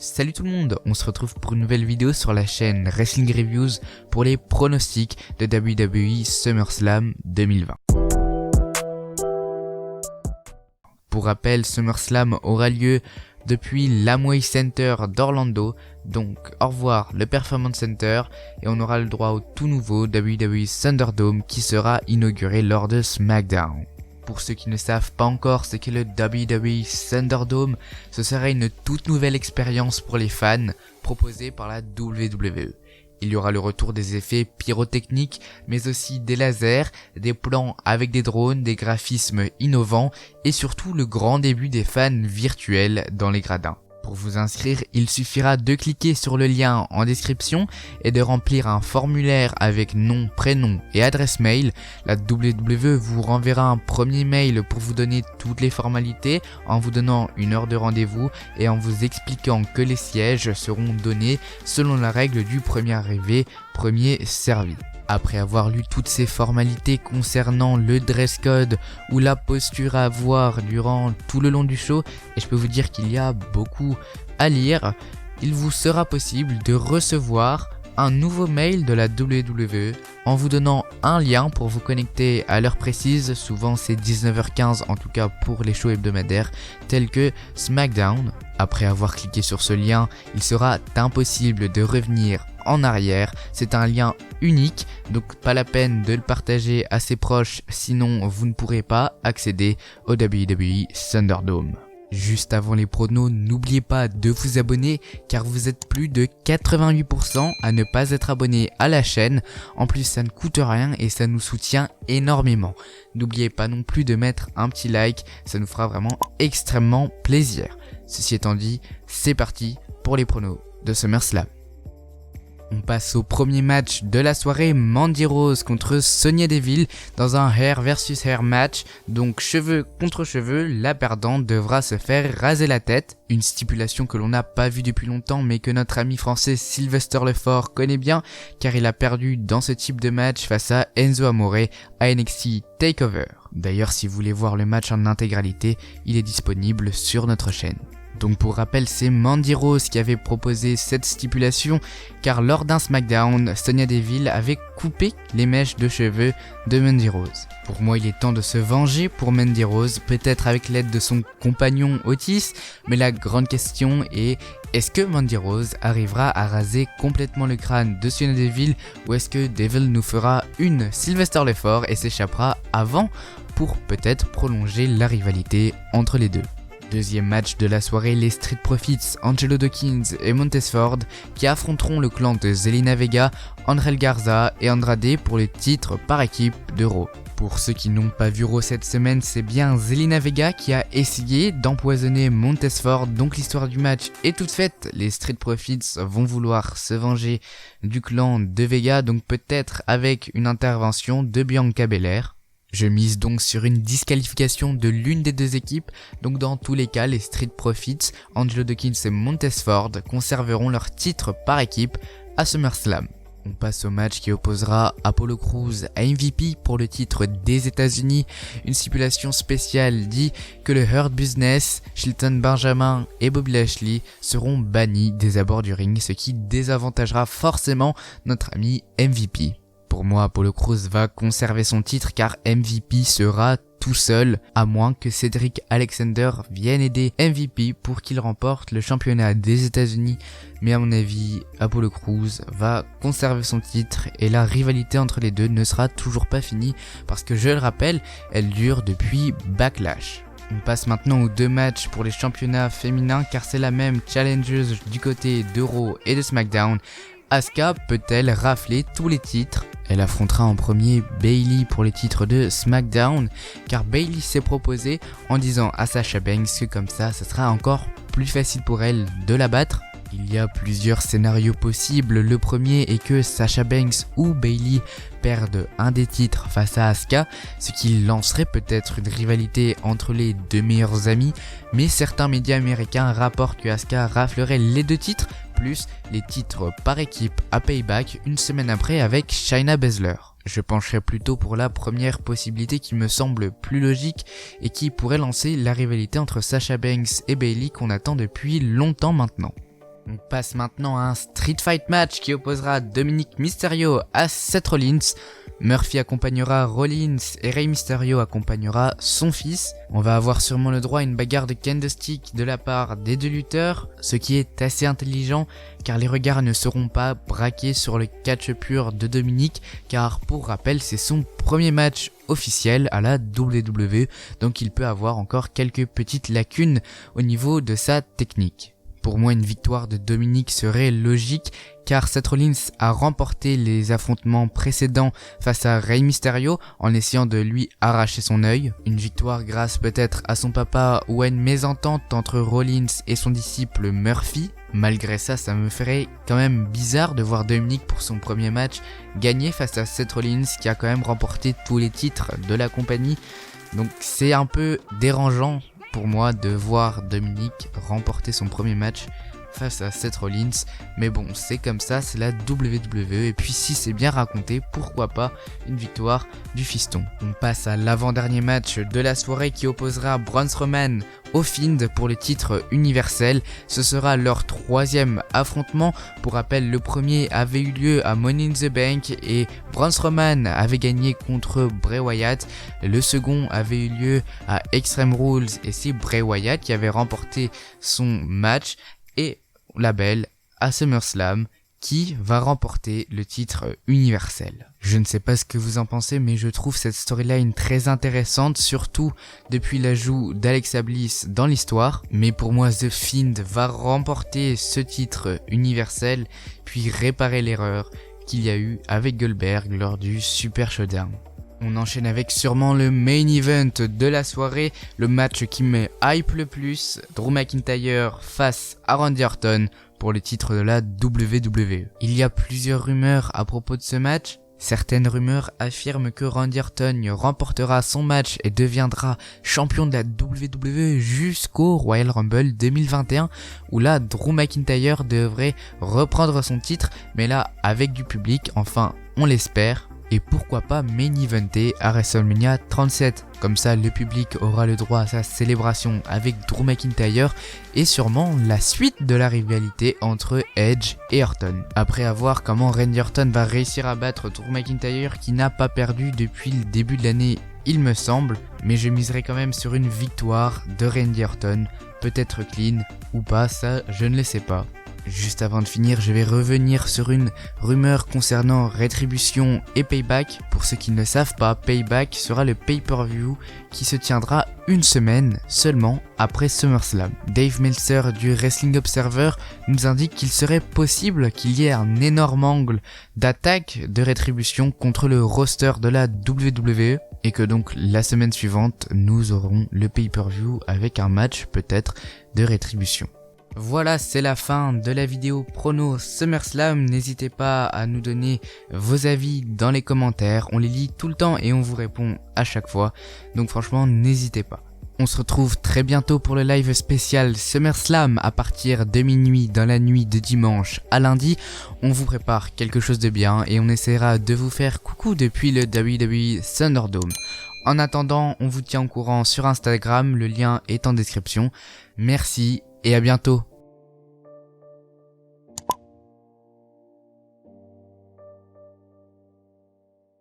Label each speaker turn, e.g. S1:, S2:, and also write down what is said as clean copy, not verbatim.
S1: Salut tout le monde, on se retrouve pour une nouvelle vidéo sur la chaîne Wrestling Reviews pour les pronostics de WWE SummerSlam 2020. Pour rappel, SummerSlam aura lieu depuis l'Amway Center d'Orlando, donc au revoir le Performance Center, et on aura le droit au tout nouveau WWE Thunderdome qui sera inauguré lors de SmackDown. Pour ceux qui ne savent pas encore ce qu'est le WWE Thunderdome, ce sera une toute nouvelle expérience pour les fans proposée par la WWE. Il y aura le retour des effets pyrotechniques, mais aussi des lasers, des plans avec des drones, des graphismes innovants et surtout le grand début des fans virtuels dans les gradins. Pour vous inscrire, il suffira de cliquer sur le lien en description et de remplir un formulaire avec nom, prénom et adresse mail. La WWE vous renverra un premier mail pour vous donner toutes les formalités en vous donnant une heure de rendez-vous et en vous expliquant que les sièges seront donnés selon la règle du premier arrivé, premier servi. Après avoir lu toutes ces formalités concernant le dress code ou la posture à avoir durant tout le long du show, et je peux vous dire qu'il y a beaucoup à lire, il vous sera possible de recevoir un nouveau mail de la WWE en vous donnant un lien pour vous connecter à l'heure précise, souvent c'est 19h15 en tout cas pour les shows hebdomadaires tels que SmackDown. Après avoir cliqué sur ce lien, il sera impossible de revenir en arrière, c'est un lien unique, donc pas la peine de le partager à ses proches, sinon vous ne pourrez pas accéder au WWE Thunderdome. Juste avant les pronos, n'oubliez pas de vous abonner car vous êtes plus de 88% à ne pas être abonné à la chaîne. En plus, ça ne coûte rien et ça nous soutient énormément. N'oubliez pas non plus de mettre un petit like, ça nous fera vraiment extrêmement plaisir. Ceci étant dit, c'est parti pour les pronos de SummerSlam. On passe au premier match de la soirée, Mandy Rose contre Sonya Deville dans un hair versus hair match, donc cheveux contre cheveux, la perdante devra se faire raser la tête, une stipulation que l'on n'a pas vue depuis longtemps mais que notre ami français Sylvester Lefort connaît bien car il a perdu dans ce type de match face à Enzo Amore à NXT TakeOver. D'ailleurs, si vous voulez voir le match en intégralité, il est disponible sur notre chaîne. Donc pour rappel, c'est Mandy Rose qui avait proposé cette stipulation car lors d'un SmackDown, Sonya Deville avait coupé les mèches de cheveux de Mandy Rose. Pour moi, il est temps de se venger pour Mandy Rose, peut-être avec l'aide de son compagnon Otis, mais la grande question est: est-ce que Mandy Rose arrivera à raser complètement le crâne de Sonya Deville ou est-ce que Deville nous fera une Sylvester Lefort et s'échappera avant pour peut-être prolonger la rivalité entre les deux? Deuxième match de la soirée, les Street Profits, Angelo Dawkins et Montez Ford qui affronteront le clan de Zelina Vega, Angel Garza et Andrade pour le titre par équipe de Raw. Pour ceux qui n'ont pas vu Raw cette semaine, c'est bien Zelina Vega qui a essayé d'empoisonner Montez Ford, donc l'histoire du match est toute faite. Les Street Profits vont vouloir se venger du clan de Vega, donc peut-être avec une intervention de Bianca Belair. Je mise donc sur une disqualification de l'une des deux équipes, donc dans tous les cas, les Street Profits, Angelo Dawkins et Montez Ford conserveront leur titre par équipe à SummerSlam. On passe au match qui opposera Apollo Crews à MVP pour le titre des États-Unis. Une stipulation spéciale dit que le Hurt Business, Shelton Benjamin et Bobby Lashley seront bannis des abords du ring, ce qui désavantagera forcément notre ami MVP. Pour moi, Apollo Crews va conserver son titre car MVP sera tout seul, à moins que Cedric Alexander vienne aider MVP pour qu'il remporte le championnat des États-Unis. Mais à mon avis, Apollo Crews va conserver son titre et la rivalité entre les deux ne sera toujours pas finie parce que je le rappelle, elle dure depuis Backlash. On passe maintenant aux deux matchs pour les championnats féminins car c'est la même challengeuse du côté de Raw et de SmackDown. Asuka peut-elle rafler tous les titres? Elle affrontera en premier Bayley pour les titres de SmackDown car Bayley s'est proposée en disant à Sasha Banks que comme ça sera encore plus facile pour elle de la battre. Il y a plusieurs scénarios possibles, le premier est que Sasha Banks ou Bayley perdent un des titres face à Asuka, ce qui lancerait peut-être une rivalité entre les deux meilleurs amis, mais certains médias américains rapportent que Asuka raflerait les deux titres, plus les titres par équipe à Payback une semaine après avec Shayna Baszler. Je pencherai plutôt pour la première possibilité qui me semble plus logique et qui pourrait lancer la rivalité entre Sasha Banks et Bayley qu'on attend depuis longtemps maintenant. On passe maintenant à un Street Fight match qui opposera Dominic Mysterio à Seth Rollins. Murphy accompagnera Rollins et Rey Mysterio accompagnera son fils. On va avoir sûrement le droit à une bagarre de candlestick de la part des deux lutteurs, ce qui est assez intelligent car les regards ne seront pas braqués sur le catch pur de Dominic, car pour rappel c'est son premier match officiel à la WWE, donc il peut avoir encore quelques petites lacunes au niveau de sa technique. Pour moi, une victoire de Dominic serait logique car Seth Rollins a remporté les affrontements précédents face à Rey Mysterio en essayant de lui arracher son œil. Une victoire grâce peut-être à son papa ou à une mésentente entre Rollins et son disciple Murphy. Malgré ça, ça me ferait quand même bizarre de voir Dominic pour son premier match gagner face à Seth Rollins qui a quand même remporté tous les titres de la compagnie. Donc c'est un peu dérangeant pour moi de voir Dominic remporter son premier match face à Seth Rollins, mais bon, c'est comme ça, c'est la WWE, et puis si c'est bien raconté, pourquoi pas une victoire du fiston. On passe à l'avant-dernier match de la soirée qui opposera Braun Strowman au Fiend pour le titre universel. Ce sera leur troisième affrontement. Pour rappel, le premier avait eu lieu à Money in the Bank et Braun Strowman avait gagné contre Bray Wyatt. Le second avait eu lieu à Extreme Rules et c'est Bray Wyatt qui avait remporté son match. Et la belle à SummerSlam qui va remporter le titre universel. Je ne sais pas ce que vous en pensez, mais je trouve cette storyline très intéressante, surtout depuis l'ajout d'Alexa Bliss dans l'histoire. Mais pour moi, The Fiend va remporter ce titre universel, puis réparer l'erreur qu'il y a eu avec Goldberg lors du Super Showdown. On enchaîne avec sûrement le main event de la soirée, le match qui me hype le plus, Drew McIntyre face à Randy Orton pour le titre de la WWE. Il y a plusieurs rumeurs à propos de ce match. Certaines rumeurs affirment que Randy Orton remportera son match et deviendra champion de la WWE jusqu'au Royal Rumble 2021, où là Drew McIntyre devrait reprendre son titre, mais là avec du public, enfin on l'espère. Et pourquoi pas main eventer à WrestleMania 37. Comme ça, le public aura le droit à sa célébration avec Drew McIntyre et sûrement la suite de la rivalité entre Edge et Orton. Après à voir comment Randy Orton va réussir à battre Drew McIntyre qui n'a pas perdu depuis le début de l'année, il me semble. Mais je miserai quand même sur une victoire de Randy Orton, peut-être clean ou pas, ça je ne le sais pas. Juste avant de finir, je vais revenir sur une rumeur concernant Rétribution et Payback. Pour ceux qui ne le savent pas, Payback sera le pay-per-view qui se tiendra une semaine seulement après SummerSlam. Dave Meltzer du Wrestling Observer nous indique qu'il serait possible qu'il y ait un énorme angle d'attaque de Rétribution contre le roster de la WWE et que donc la semaine suivante, nous aurons le pay-per-view avec un match peut-être de Rétribution. Voilà, c'est la fin de la vidéo prono SummerSlam. N'hésitez pas à nous donner vos avis dans les commentaires. On les lit tout le temps et on vous répond à chaque fois. Donc franchement, n'hésitez pas. On se retrouve très bientôt pour le live spécial SummerSlam à partir de minuit dans la nuit de dimanche à lundi. On vous prépare quelque chose de bien et on essaiera de vous faire coucou depuis le WWE Thunderdome. En attendant, on vous tient au courant sur Instagram, le lien est en description. Merci et à bientôt.